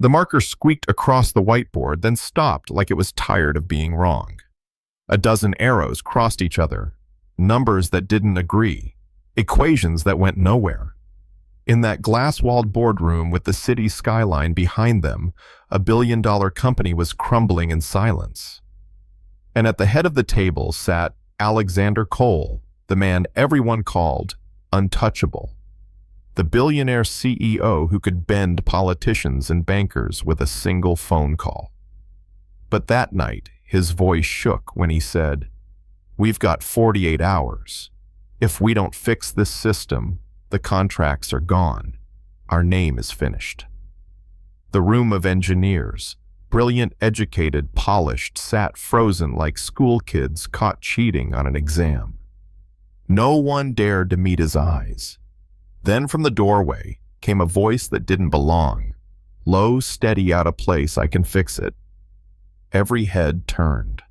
The marker squeaked across the whiteboard, then stopped like it was tired of being wrong. A dozen arrows crossed each other, numbers that didn't agree, equations that went nowhere. In that glass-walled boardroom with the city skyline behind them, a billion-dollar company was crumbling in silence. And at the head of the table sat Alexander Cole, the man everyone called untouchable. The billionaire CEO who could bend politicians and bankers with a single phone call. But that night, his voice shook when he said, "We've got 48 hours. If we don't fix this system, the contracts are gone. Our name is finished." The room of engineers, brilliant, educated, polished, sat frozen like school kids caught cheating on an exam. No one dared to meet his eyes. Then from the doorway came a voice that didn't belong. Low, steady, out of place, "I can fix it." Every head turned.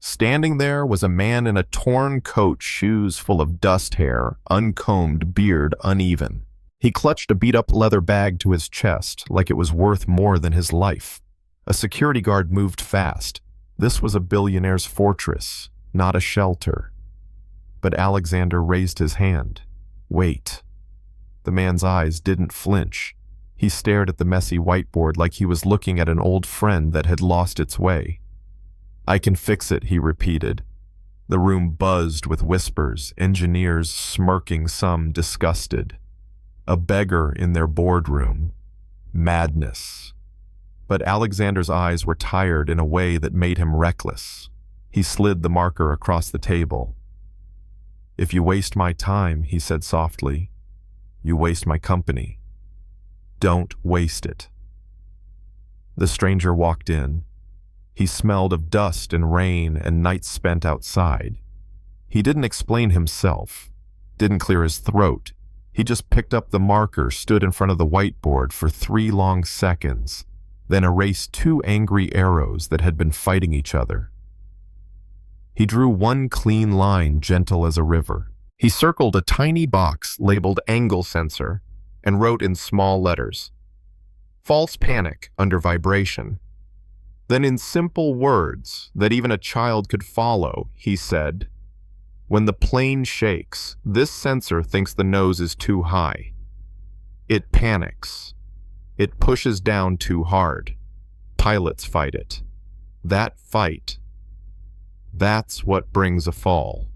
Standing there was a man in a torn coat, shoes full of dust, hair uncombed, beard uneven. He clutched a beat-up leather bag to his chest like it was worth more than his life. A security guard moved fast. This was a billionaire's fortress, not a shelter. But Alexander raised his hand. "Wait." The man's eyes didn't flinch. He stared at the messy whiteboard like he was looking at an old friend that had lost its way. "I can fix it," he repeated. The room buzzed with whispers, engineers smirking, some disgusted. A beggar in their boardroom. Madness. But Alexander's eyes were tired in a way that made him reckless. He slid the marker across the table. "If you waste my time," he said softly, "you waste my company. Don't waste it." The stranger walked in. He smelled of dust and rain and nights spent outside. He didn't explain himself, didn't clear his throat. He just picked up the marker, stood in front of the whiteboard for 3 long seconds, then erased 2 angry arrows that had been fighting each other. He drew one clean line, gentle as a river. He circled a tiny box labeled angle sensor and wrote in small letters, "False panic under vibration." Then in simple words that even a child could follow, he said, "When the plane shakes, this sensor thinks the nose is too high. It panics. It pushes down too hard. Pilots fight it. That fight, that's what brings a fall."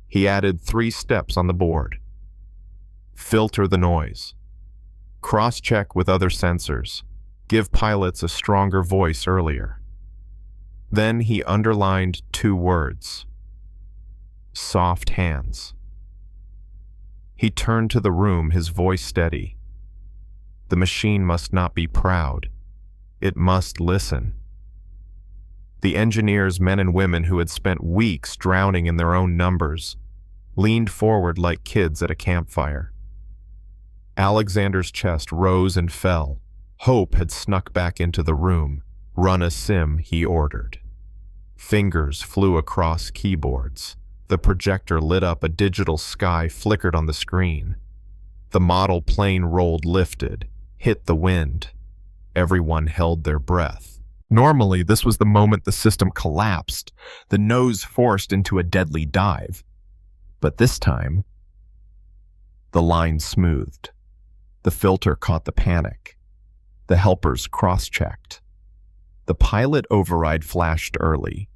He added 3 steps on the board. Filter the noise. Cross-check with other sensors. Give pilots a stronger voice earlier. Then he underlined 2 words. Soft hands. He turned to the room, his voice steady. The machine must not be proud. It must listen. The engineers, men and women who had spent weeks drowning in their own numbers, leaned forward like kids at a campfire. Alexander's chest rose and fell. Hope had snuck back into the room. "Run a sim," he ordered. Fingers flew across keyboards. The projector lit up, a digital sky flickered on the screen. The model plane rolled, lifted, hit the wind. Everyone held their breath. Normally, this was the moment the system collapsed, the nose forced into a deadly dive. But this time, the line smoothed. The filter caught the panic. The helpers cross-checked. The pilot override flashed early.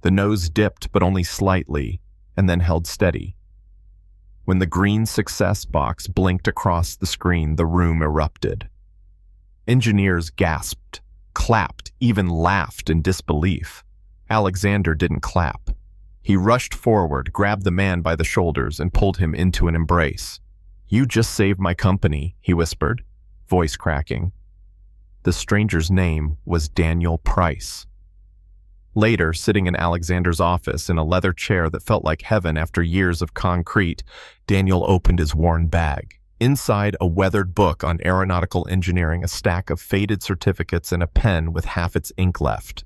The nose dipped, but only slightly, and then held steady. When the green success box blinked across the screen, the room erupted. Engineers gasped, clapped, even laughed in disbelief. Alexander didn't clap. He rushed forward, grabbed the man by the shoulders, and pulled him into an embrace. "You just saved my company," he whispered, voice cracking. The stranger's name was Daniel Price. Later, sitting in Alexander's office in a leather chair that felt like heaven after years of concrete, Daniel opened his worn bag. Inside, a weathered book on aeronautical engineering, a stack of faded certificates, and a pen with half its ink left.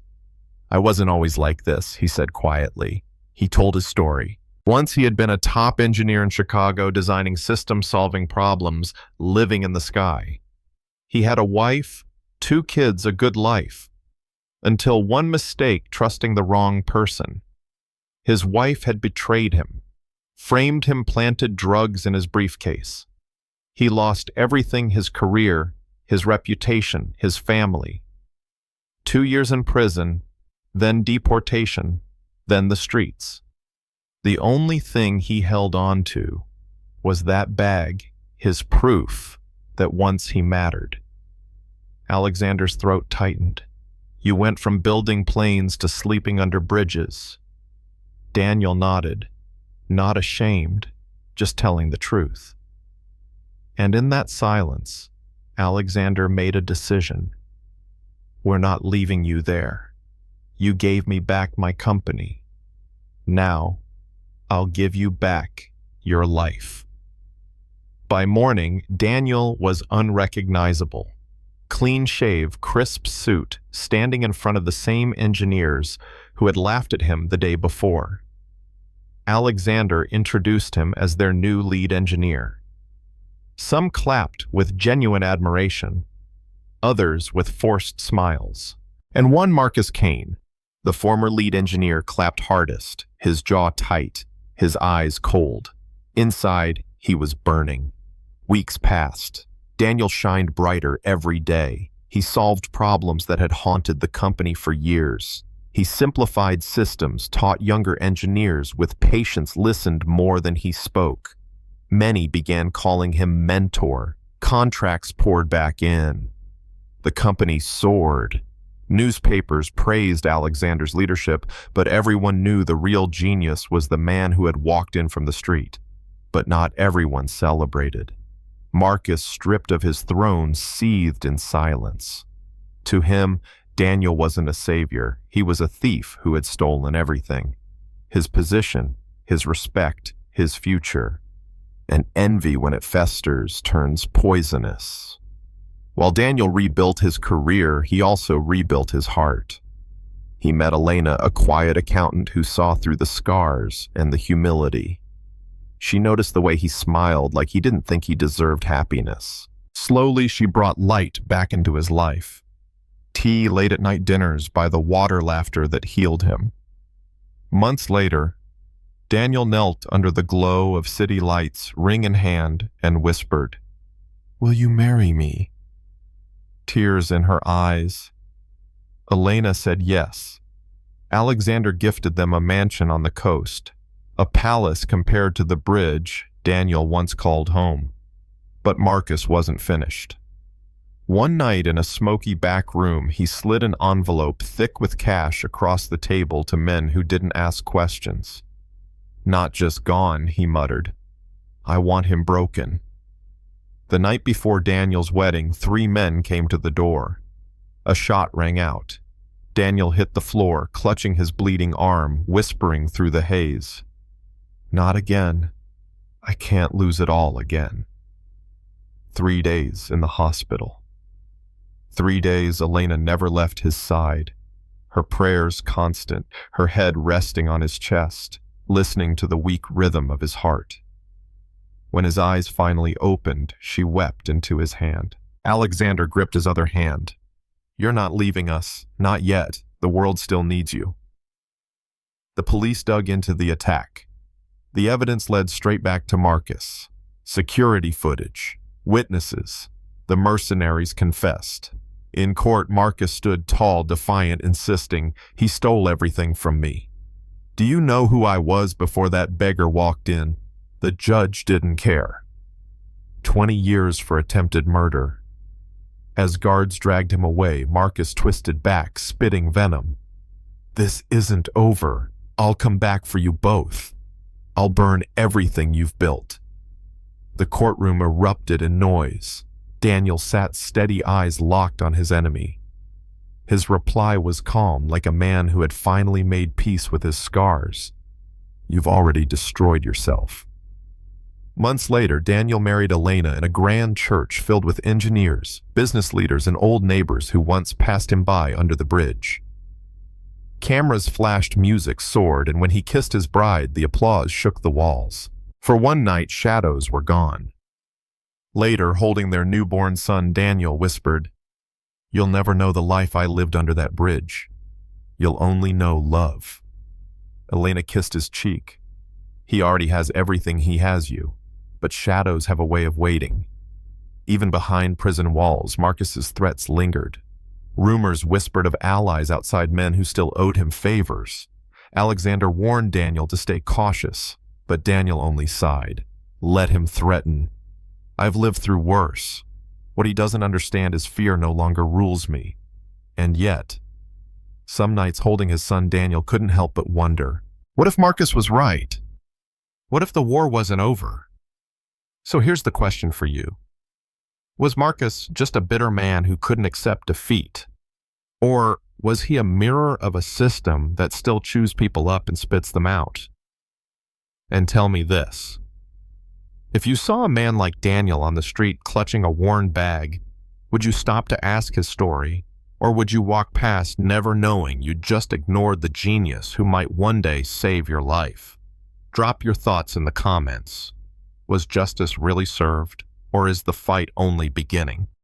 "I wasn't always like this," he said quietly. He told his story. Once he had been a top engineer in Chicago, designing system-solving problems, living in the sky. He had a wife, 2 kids, a good life, until one mistake, trusting the wrong person. His wife had betrayed him, framed him, planted drugs in his briefcase. He lost everything: his career, his reputation, his family. 2 years in prison, then deportation, then the streets. The only thing he held on to was that bag, his proof that once he mattered. Alexander's throat tightened. You went from building planes to sleeping under bridges. Daniel nodded, not ashamed, just telling the truth. And in that silence, Alexander made a decision. We're not leaving you there. You gave me back my company. Now, I'll give you back your life. By morning, Daniel was unrecognizable. Clean shave, crisp suit, standing in front of the same engineers who had laughed at him the day before. Alexander introduced him as their new lead engineer. Some clapped with genuine admiration, others with forced smiles. And one, Marcus Kane, the former lead engineer, clapped hardest, his jaw tight, his eyes cold. Inside, he was burning. Weeks passed. Daniel shined brighter every day. He solved problems that had haunted the company for years. He simplified systems, taught younger engineers with patience, listened more than he spoke. Many began calling him mentor. Contracts poured back in. The company soared. Newspapers praised Alexander's leadership, but everyone knew the real genius was the man who had walked in from the street. But not everyone celebrated. Marcus, stripped of his throne, seethed in silence. To him, Daniel wasn't a savior. He was a thief who had stolen everything. His position, his respect, his future. And envy, when it festers, turns poisonous. While Daniel rebuilt his career, he also rebuilt his heart. He met Elena, a quiet accountant who saw through the scars and the humility. She noticed the way he smiled, like he didn't think he deserved happiness. Slowly, she brought light back into his life. Tea, late-at-night dinners by the water, laughter that healed him. Months later, Daniel knelt under the glow of city lights, ring in hand, and whispered, "Will you marry me?" Tears in her eyes. Elena said yes. Alexander gifted them a mansion on the coast, a palace compared to the bridge Daniel once called home. But Marcus wasn't finished. One night in a smoky back room, he slid an envelope thick with cash across the table to men who didn't ask questions. "Not just gone," he muttered. "I want him broken." The night before Daniel's wedding, 3 men came to the door. A shot rang out. Daniel hit the floor, clutching his bleeding arm, whispering through the haze, "Not again. I can't lose it all again." 3 days in the hospital. 3 days Elena never left his side, her prayers constant, her head resting on his chest, listening to the weak rhythm of his heart. When his eyes finally opened, she wept into his hand. Alexander gripped his other hand. "You're not leaving us. Not yet. The world still needs you." The police dug into the attack. The evidence led straight back to Marcus. Security footage, witnesses. The mercenaries confessed. In court, Marcus stood tall, defiant, insisting, "He stole everything from me. Do you know who I was before that beggar walked in?" The judge didn't care. 20 years for attempted murder. As guards dragged him away, Marcus twisted back, spitting venom. "This isn't over. I'll come back for you both. I'll burn everything you've built." The courtroom erupted in noise. Daniel sat steady, eyes locked on his enemy. His reply was calm, like a man who had finally made peace with his scars. "You've already destroyed yourself." Months later, Daniel married Elena in a grand church filled with engineers, business leaders, and old neighbors who once passed him by under the bridge. Cameras flashed, music soared, and when he kissed his bride, the applause shook the walls. For one night, shadows were gone. Later, holding their newborn son, Daniel whispered, You'll never know the life I lived under that bridge. You'll only know love." Elena kissed his cheek. "He already has everything, he has you. But shadows have a way of waiting." Even behind prison walls, Marcus's threats lingered. Rumors whispered of allies outside, men who still owed him favors. Alexander warned Daniel to stay cautious, but Daniel only sighed. Let him threaten. "I've lived through worse. What he doesn't understand is fear no longer rules me." And yet, some nights holding his son Daniel couldn't help but wonder, what if Marcus was right? What if the war wasn't over? So here's the question for you. Was Marcus just a bitter man who couldn't accept defeat? Or was he a mirror of a system that still chews people up and spits them out? And tell me this. If you saw a man like Daniel on the street clutching a worn bag, would you stop to ask his story? Or would you walk past never knowing you just ignored the genius who might one day save your life? Drop your thoughts in the comments. Was justice really served? Or is the fight only beginning?